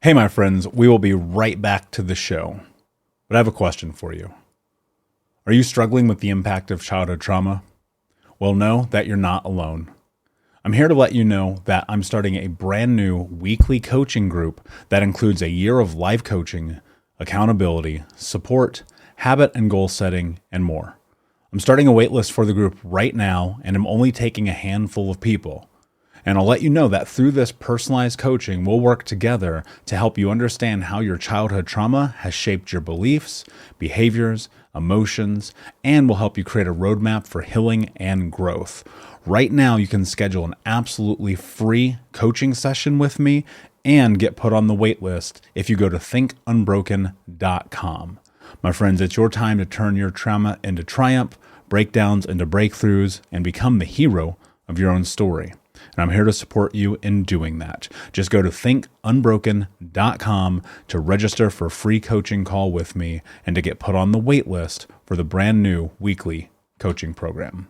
Hey, my friends, we will be right back to the show, but I have a question for you. Are you struggling with the impact of childhood trauma? Well, know that you're not alone. I'm here to let you know that I'm starting a brand new weekly coaching group that includes a year of live coaching, accountability, support, habit and goal setting, and more. I'm starting a waitlist for the group right now, and I'm only taking a handful of people. And I'll let you know that through this personalized coaching, we'll work together to help you understand how your childhood trauma has shaped your beliefs, behaviors, emotions, and will help you create a roadmap for healing and growth. Right now, you can schedule an absolutely free coaching session with me and get put on the wait list if you go to thinkunbroken.com. My friends, it's your time to turn your trauma into triumph, breakdowns into breakthroughs, and become the hero of your own story. And I'm here to support you in doing that. Just go to thinkunbroken.com to register for a free coaching call with me and to get put on the wait list for the brand new weekly coaching program.